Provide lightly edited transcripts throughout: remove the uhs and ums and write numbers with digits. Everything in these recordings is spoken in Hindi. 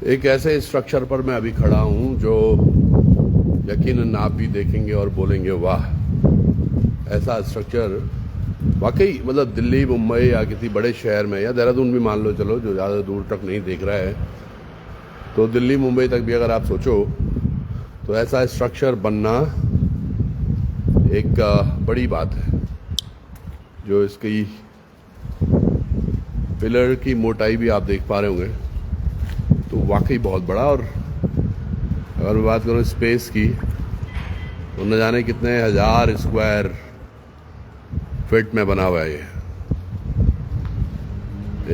एक ऐसे स्ट्रक्चर पर मैं अभी खड़ा हूँ जो यकीनन आप भी देखेंगे और बोलेंगे वाह, ऐसा स्ट्रक्चर वाकई मतलब दिल्ली, मुंबई या किसी बड़े शहर में, या देहरादून भी मान लो, चलो जो ज़्यादा दूर तक नहीं देख रहा है, तो दिल्ली मुंबई तक भी अगर आप सोचो तो ऐसा स्ट्रक्चर बनना एक बड़ी बात है। जो इसकी पिलर की मोटाई भी आप देख पा रहे होंगे, तो वाकई बहुत बड़ा। और अगर मैं बात करूँ स्पेस की, तो न जाने कितने हजार स्क्वायर फीट में बना हुआ है ये।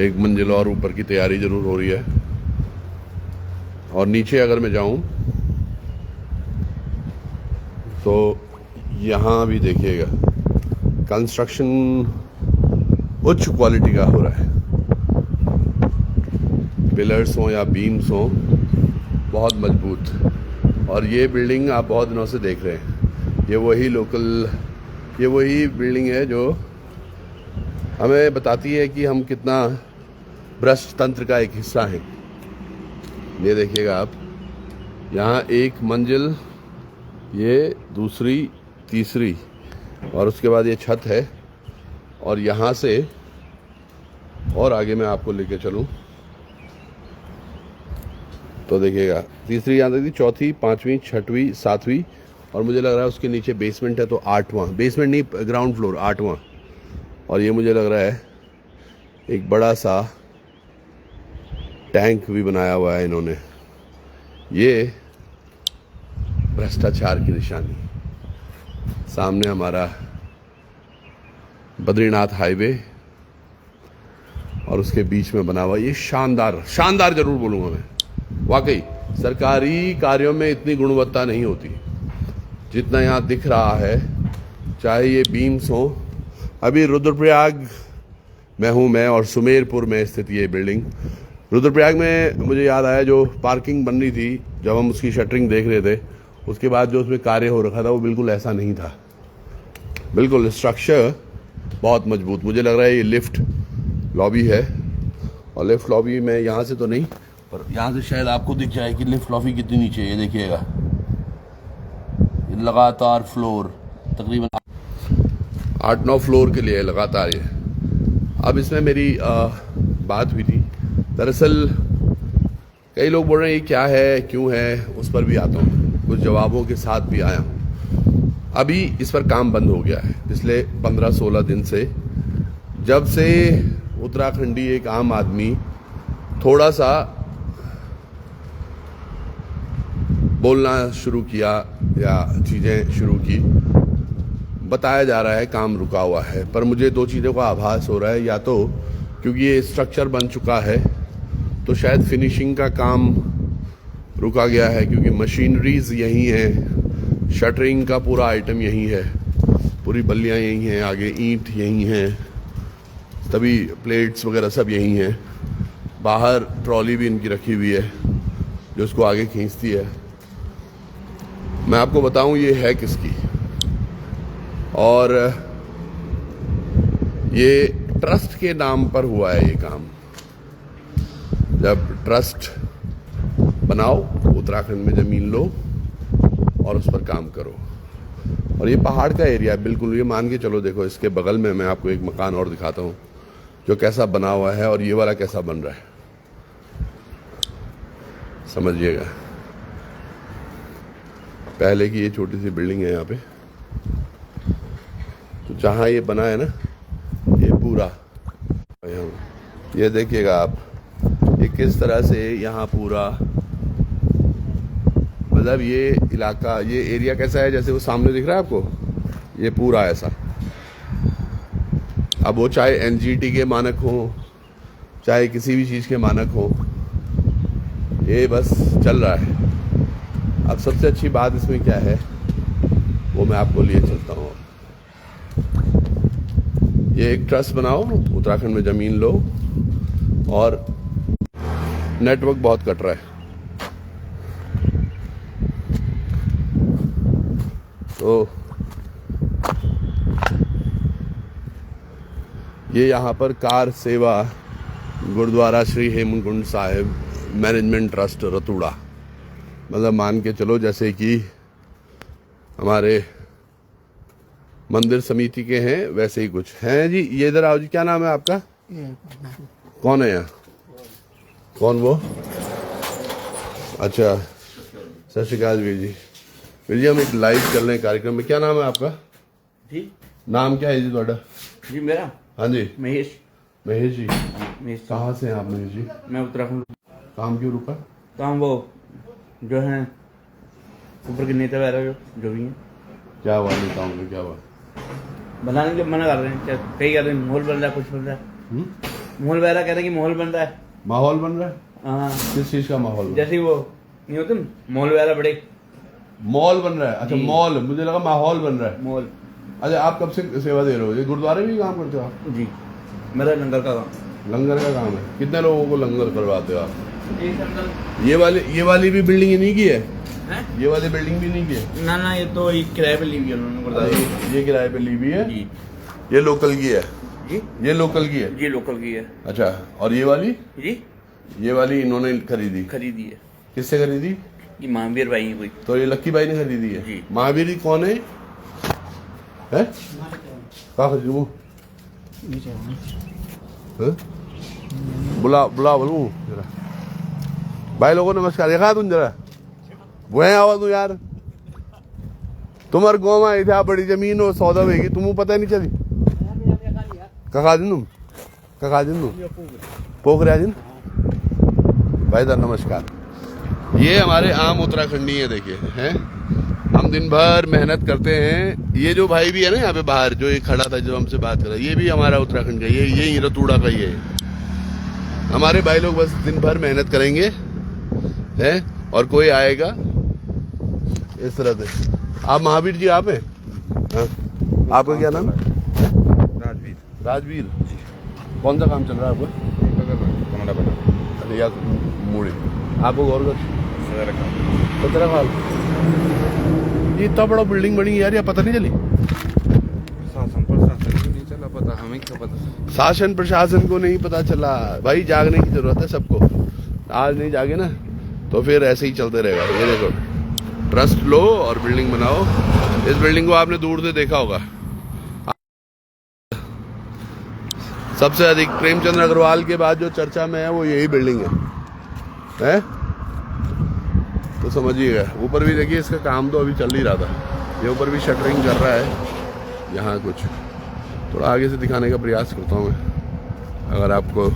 एक मंजिल और ऊपर की तैयारी जरूर हो रही है। और नीचे अगर मैं जाऊं तो यहाँ भी देखिएगा कंस्ट्रक्शन उच्च क्वालिटी का हो रहा है। पिलर्स हों या बीम्स हों, बहुत मजबूत। और ये बिल्डिंग आप बहुत दिनों से देख रहे हैं, ये वही बिल्डिंग है जो हमें बताती है कि हम कितना भ्रष्ट तंत्र का एक हिस्सा हैं। ये देखिएगा आप, यहाँ एक मंजिल, ये दूसरी, तीसरी, और उसके बाद ये छत है। और यहाँ से और आगे मैं आपको लेके चलूँ तो देखिएगा, तीसरी यहाँ तक थी, चौथी, पांचवी, छठवीं, सातवीं, और मुझे लग रहा है उसके नीचे बेसमेंट है, तो आठवां, बेसमेंट नहीं, ग्राउंड फ्लोर, आठवां। और ये मुझे लग रहा है एक बड़ा सा टैंक भी बनाया हुआ है इन्होंने। ये भ्रष्टाचार की निशानी। सामने हमारा बद्रीनाथ हाईवे और उसके बीच में बना हुआ ये शानदार जरूर बोलूँगा मैं। वाकई सरकारी कार्यों में इतनी गुणवत्ता नहीं होती जितना यहाँ दिख रहा है। चाहे ये बीम्स हो, अभी रुद्रप्रयाग में हूँ मैं, और सुमेरपुर में स्थित ये बिल्डिंग। रुद्रप्रयाग में मुझे याद आया, जो पार्किंग बन रही थी, जब हम उसकी शटरिंग देख रहे थे, उसके बाद जो उसमें कार्य हो रखा था वो बिल्कुल ऐसा नहीं था। बिल्कुल स्ट्रक्चर बहुत मजबूत। मुझे लग रहा है ये लिफ्ट लॉबी है, और लिफ्ट लॉबी में यहाँ से तो नहीं, पर यहाँ से शायद आपको दिख जाए कि लिफ्ट लॉबी कितनी नीचे है। ये देखिएगा, लगातार फ्लोर, तकरीबन 8-9 फ्लोर के लिए लगातार ये। अब इसमें मेरी बात हुई थी, दरअसल कई लोग बोल रहे हैं ये क्या है, क्यों है, उस पर भी आता हूँ, कुछ जवाबों के साथ भी आया हूँ। अभी इस पर काम बंद हो गया है पिछले 15-16 दिन से, जब से उत्तराखंडी एक आम आदमी थोड़ा सा बोलना शुरू किया या चीज़ें शुरू की। बताया जा रहा है काम रुका हुआ है, पर मुझे दो चीज़ों का आभास हो रहा है। या तो क्योंकि ये स्ट्रक्चर बन चुका है तो शायद फिनिशिंग का काम रुका गया है, क्योंकि मशीनरीज यही हैं, शटरिंग का पूरा आइटम यही है, पूरी बल्लियाँ यही हैं, आगे ईंट यही हैं, तभी प्लेट्स वगैरह सब यही हैं। बाहर ट्रॉली भी इनकी रखी हुई है जो उसको आगे खींचती है। मैं आपको बताऊं ये है किसकी, और ये ट्रस्ट के नाम पर हुआ है ये काम। जब ट्रस्ट बनाओ, उत्तराखंड में ज़मीन लो और उस पर काम करो। और ये पहाड़ का एरिया है बिल्कुल, ये मान के चलो। देखो इसके बगल में मैं आपको एक मकान और दिखाता हूँ जो कैसा बना हुआ है, और ये वाला कैसा बन रहा है, समझिएगा। पहले की ये छोटी सी बिल्डिंग है यहाँ पे, तो जहाँ ये बना है ना, ये पूरा ये देखिएगा आप, ये किस तरह से यहाँ पूरा, मतलब ये इलाका, ये एरिया कैसा है, जैसे वो सामने दिख रहा है आपको, ये पूरा ऐसा। अब वो चाहे एनजीटी के मानक हो, चाहे किसी भी चीज़ के मानक हो, ये बस चल रहा है। अब सबसे अच्छी बात इसमें क्या है वो मैं आपको लिए चलता हूँ। ये एक ट्रस्ट बनाओ, उत्तराखंड में ज़मीन लो, और नेटवर्क बहुत कट रहा है, तो ये यहाँ पर कार सेवा गुरुद्वारा श्री हेमकुंड साहिब मैनेजमेंट ट्रस्ट रतूड़ा, मतलब मान के चलो जैसे कि हमारे मंदिर समिति के हैं वैसे ही कुछ हैं जी। ये इधर आओ जी, क्या नाम है आपका? कौन है यहाँ? कौन वो? अच्छा, सत श्री अकाल वीर जी। वीर जी हम एक लाइव चल रहे हैं कार्यक्रम में। क्या नाम है आपका जी? नाम क्या है जी ਤੁਹਾਡਾ? जी मेरा? हाँ जी महेश। महेश जी। महेश। कहाँ से हैं आप महेश जी? मैं उत्तराखंड। काम क्यों रुका? काम वो जो है ऊपर के नेता वगैरह जो भी हैं क्या हुआ नेताओं में, क्या हुआ? बनाने के लिए मना कर रहे हैं। क्या कई कह रहे हैं माहौल बन रहा है, कुछ बन रहा है। माहौल वगैरह कह रहे हैं कि माहौल बन रहा है। माहौल बन रहा है? हाँ। किस चीज का माहौल? जैसे वो नहीं होते मॉल वगैरह बड़े। मॉल बन रहा है? अच्छा मॉल, मुझे लगा माहौल बन रहा है। मॉल। अच्छा आप कब से सेवा दे रहे हो? ये गुरुद्वारे में भी काम करते हो आप? जी मेरा लंगर का काम। लंगर का काम है? कितने लोगों को लंगर करवाते हो आप? एक अंकल। ये वाली भी बिल्डिंग नहीं की है? हैं? ये वाली बिल्डिंग भी नहीं की है? ना ना, ये तो एक किराए पे ली हुई है उन्होंने। ये किराए पे ली हुई है? जी। ये लोकल की है? जी ये लोकल की है? जी लोकल की है। अच्छा, और ये वाली? जी ये वाली इन्होंने खरीदी? खरीदी है। किससे खरीदी? ये महावीर भाई है कोई। तो ये लक्की भाई ने खरीदी है? जी। महावीर जी कौन है? कहाँ खरीदी वो? बुला बुला बोलूं जरा। भाई लोगों नमस्कार। देखा तुम जरा वो है आवा तू यार, तुम्हारे गाँव में इतना बड़ी जमीन और सौदा होगी तुम्हें पता नहीं चली? कखा दिन तुम पोख रहा दिन। भाई साहब नमस्कार। ये हमारे आम उत्तराखंडी है, देखिए हैं। हम दिन भर मेहनत करते हैं। ये जो भाई भी है ना यहाँ पे बाहर जो ये खड़ा था जो हमसे बात कर रहा है, ये भी हमारा उत्तराखंड का, ये रतूड़ा का ही है। हमारे भाई लोग बस दिन भर मेहनत करेंगे हैं और कोई आएगा इस तरह से। आप महावीर जी आप हैं? हाँ। आपका क्या नाम? राजवीर। राजवीर। कौन सा काम चल रहा है आपका? अरे यार मूड़ी आपको गौर सत्रह खाल। ये इतना बड़ा बिल्डिंग बनी यार, या पता नहीं चली? शासन प्रशासन को नहीं चला पता, हमें क्या पता? शासन प्रशासन को नहीं पता चला। भाई जागने की जरूरत है सबको। आज नहीं जागे ना तो फिर ऐसे ही चलते रहेगा। ये देखो ट्रस्ट लो और बिल्डिंग बनाओ। इस बिल्डिंग को आपने दूर से देखा होगा। सबसे अधिक प्रेमचंद्र अग्रवाल के बाद जो चर्चा में है वो यही बिल्डिंग है? तो समझिएगा। ऊपर भी देखिए इसका काम तो अभी चल ही रहा था। ये ऊपर भी शटरिंग कर रहा है। यहाँ कुछ थोड़ा आगे से दिखाने का प्रयास करता हूँ मैं, अगर आपको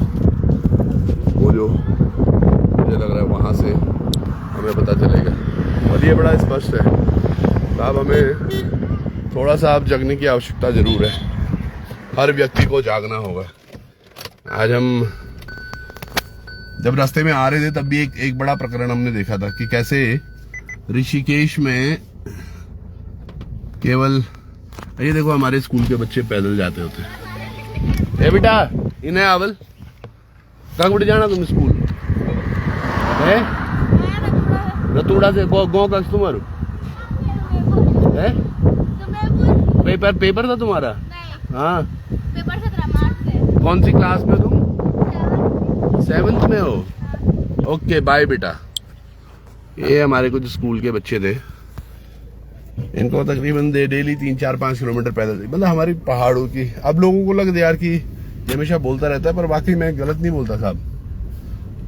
वो जो मुझे लग रहा है वहाँ से हमें पता चलेगा। और ये बड़ा स्पष्ट है। तो अब हमें थोड़ा सा आप जगने की आवश्यकता ज़रूर है। हर व्यक्ति को जागना होगा। आज हम जब रास्ते में आ रहे थे तब भी एक बड़ा प्रकरण हमने देखा था कि कैसे ऋषिकेश में केवल ये देखो हमारे स्कूल के बच्चे पैदल जाते होते। ए बेटा इन्हें आवल कहाँ उठ जाना तुम स्कूल है? रतूड़ा से गाँव का तुम्हारू है? पेपर था तुम्हारा? हाँ। पेपर 17 मार्च से। कौन सी क्लास में तुम? 7th में हो? ओके बाय बेटा। ये हमारे कुछ स्कूल के बच्चे थे। इनको तकरीबन डेली 3-4-5 किलोमीटर पैदल, मतलब हमारी पहाड़ों की। अब लोगों को लगता है यार कि ये हमेशा बोलता रहता है, पर वाकई मैं गलत नहीं बोलता साहब।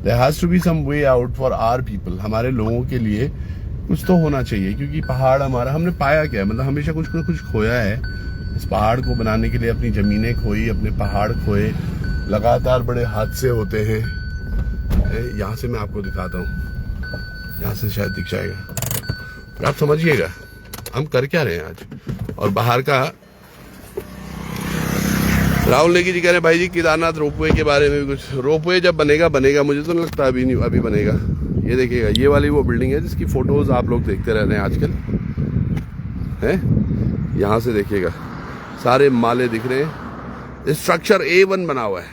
There has to be some way out for our people. हमारे लोगों के लिए कुछ तो होना चाहिए, क्योंकि पहाड़ हमारा, हमने पाया क्या है, मतलब हमेशा कुछ ना कुछ खोया है। इस पहाड़ को बनाने के लिए अपनी जमीनें खोई, अपने पहाड़ खोए, लगातार बड़े हादसे होते हैं। यहाँ से मैं आपको दिखाता हूँ, यहाँ से शायद दिख जाएगा। आप समझिएगा हम कर क्या रहे हैं आज। और बाहर का राहुल नेगी जी कह रहे हैं भाई जी केदारनाथ रोपवे के बारे में भी कुछ। रोपवे जब बनेगा मुझे तो नहीं लगता अभी नहीं, अभी बनेगा। ये देखिएगा ये वाली वो बिल्डिंग है जिसकी फोटोज आप लोग देखते रहते हैं आजकल हैं। यहाँ से देखिएगा सारे माले दिख रहे हैं। स्ट्रक्चर A1 बना हुआ है,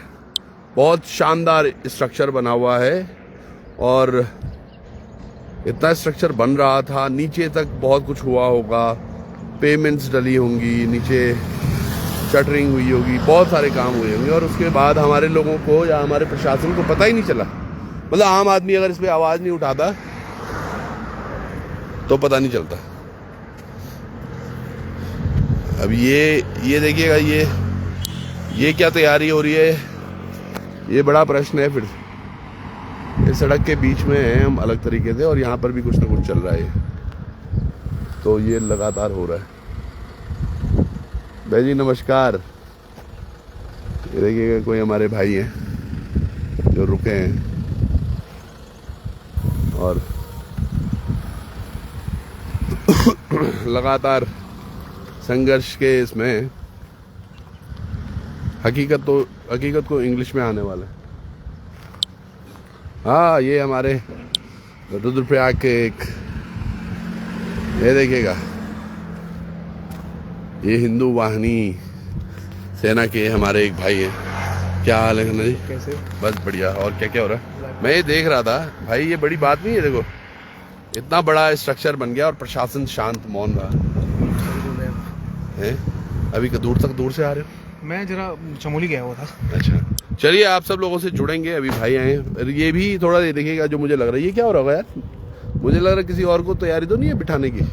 बहुत शानदार स्ट्रक्चर बना हुआ है। और इतना स्ट्रक्चर बन रहा था, नीचे तक बहुत कुछ हुआ होगा, पेमेंट्स डली होंगी, नीचे शटरिंग हुई होगी, बहुत सारे काम हुए होंगे। और उसके बाद हमारे लोगों को या हमारे प्रशासन को पता ही नहीं चला मतलब आम आदमी अगर इस पे आवाज नहीं उठाता तो पता नहीं चलता। अब ये देखिएगा, ये क्या तैयारी हो रही है, ये बड़ा प्रश्न है। फिर इस सड़क के बीच में हैं हम अलग तरीके से, और यहाँ पर भी कुछ ना कुछ चल रहा है, तो ये लगातार हो रहा है। भाई जी नमस्कार। ये देखिएगा कोई हमारे भाई हैं जो रुके हैं और लगातार संघर्ष के इसमें हकीकत को इंग्लिश में आने वाला है। हाँ, ये हमारे रुद्रप्रयाग के एक, ये देखिएगा, ये हिंदू वाहिनी सेना के हमारे एक भाई हैं। क्या हाल है खन्ना जी? कैसे? बस बढ़िया। और क्या क्या हो रहा है? मैं ये देख रहा था भाई, ये बड़ी बात नहीं है। देखो इतना बड़ा स्ट्रक्चर बन गया और प्रशासन शांत मौन रहा है। अभी दूर से आ रहे हो? मैं जरा चमोली गया हुआ था। अच्छा, चलिए आप सब लोगों से जुड़ेंगे। अभी भाई आए हैं, ये भी थोड़ा देखिएगा जो मुझे लग रहा है। ये क्या हो रहा होगा यार? मुझे लग रहा है किसी और को तैयारी तो नहीं है बिठाने की।